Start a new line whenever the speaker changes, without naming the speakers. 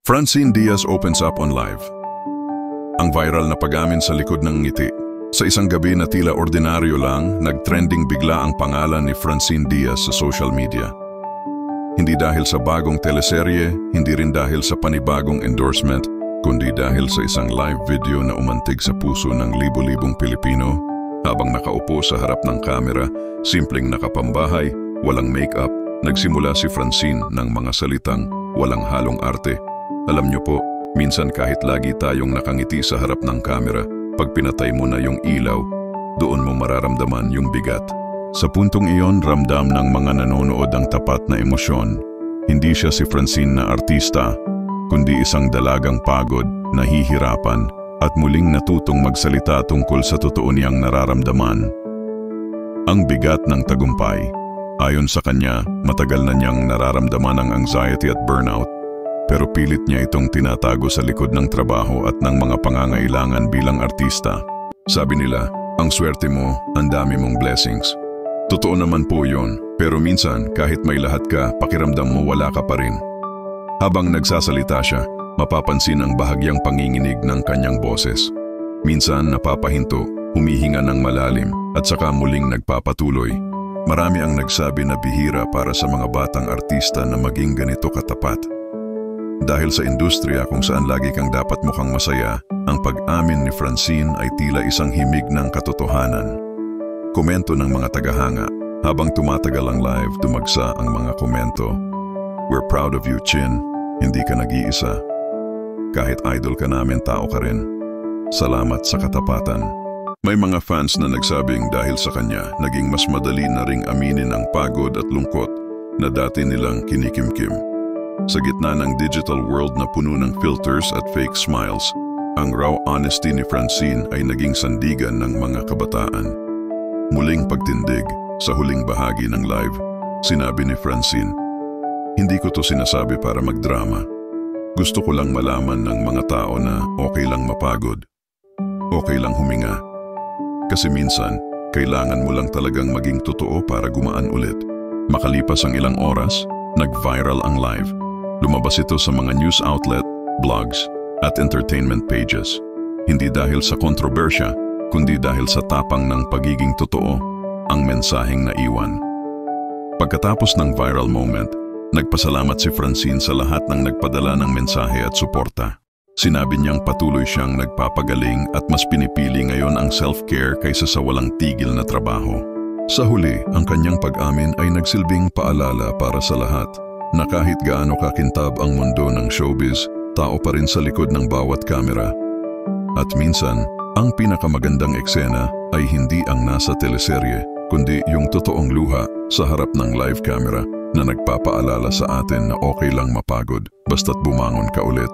Francine Diaz opens up on live. Ang viral na pag-amin sa likod ng ngiti. Sa isang gabi na tila ordinaryo lang, nag-trending bigla ang pangalan ni Francine Diaz sa social media. Hindi dahil sa bagong teleserye, hindi rin dahil sa panibagong endorsement, kundi dahil sa isang live video na umantig sa puso ng libo-libong Pilipino habang nakaupo sa harap ng kamera, simpleng nakapambahay, walang make-up, nagsimula si Francine ng mga salitang walang halong arte. Alam niyo po, minsan kahit lagi tayong nakangiti sa harap ng kamera, pag pinatay mo na yung ilaw, doon mo mararamdaman yung bigat. Sa puntong iyon, ramdam ng mga nanonood ang tapat na emosyon. Hindi siya si Francine na artista, kundi isang dalagang pagod, nahihirapan, at muling natutong magsalita tungkol sa totoo niyang nararamdaman. Ang bigat ng tagumpay. Ayon sa kanya, matagal na niyang nararamdaman ang anxiety at burnout, pero pilit niya itong tinatago sa likod ng trabaho at ng mga pangangailangan bilang artista. Sabi nila, ang swerte mo, ang dami mong blessings. Totoo naman po yun, pero minsan kahit may lahat ka, pakiramdam mo wala ka pa rin. Habang nagsasalita siya, mapapansin ang bahagyang panginginig ng kanyang boses. Minsan napapahinto, humihinga ng malalim, at saka muling nagpapatuloy. Marami ang nagsabi na bihira para sa mga batang artista na maging ganito katapat. Dahil sa industriya kung saan lagi kang dapat mukhang masaya, ang pag-amin ni Francine ay tila isang himig ng katotohanan. Komento ng mga tagahanga. Habang tumatagal ang live, dumagsa ang mga komento. We're proud of you, Chin. Hindi ka nag-iisa. Kahit idol ka namin, tao ka rin. Salamat sa katapatan. May mga fans na nagsabing dahil sa kanya, naging mas madali na ring aminin ang pagod at lungkot na dati nilang kinikimkim. Sa gitna ng digital world na puno ng filters at fake smiles, ang raw honesty ni Francine ay naging sandigan ng mga kabataan. Muling pagtindig sa huling bahagi ng live, sinabi ni Francine, "Hindi ko to sinasabi para magdrama. Gusto ko lang malaman ng mga tao na okay lang mapagod. Okay lang huminga. Kasi minsan, kailangan mo lang talagang maging totoo para gumaan ulit." Makalipas ang ilang oras, nag-viral ang live. Lumabas ito sa mga news outlet, blogs, at entertainment pages. Hindi dahil sa kontrobersya, kundi dahil sa tapang ng pagiging totoo, ang mensaheng naiwan. Pagkatapos ng viral moment, nagpasalamat si Francine sa lahat ng nagpadala ng mensahe at suporta. Sinabi niyang patuloy siyang nagpapagaling at mas pinipili ngayon ang self-care kaysa sa walang tigil na trabaho. Sa huli, ang kanyang pag-amin ay nagsilbing paalala para sa lahat na kahit gaano kakintab ang mundo ng showbiz, tao pa rin sa likod ng bawat kamera. At minsan, ang pinakamagandang eksena ay hindi ang nasa teleserye, kundi yung totoong luha sa harap ng live camera na nagpapaalala sa atin na okay lang mapagod basta't bumangon ka ulit.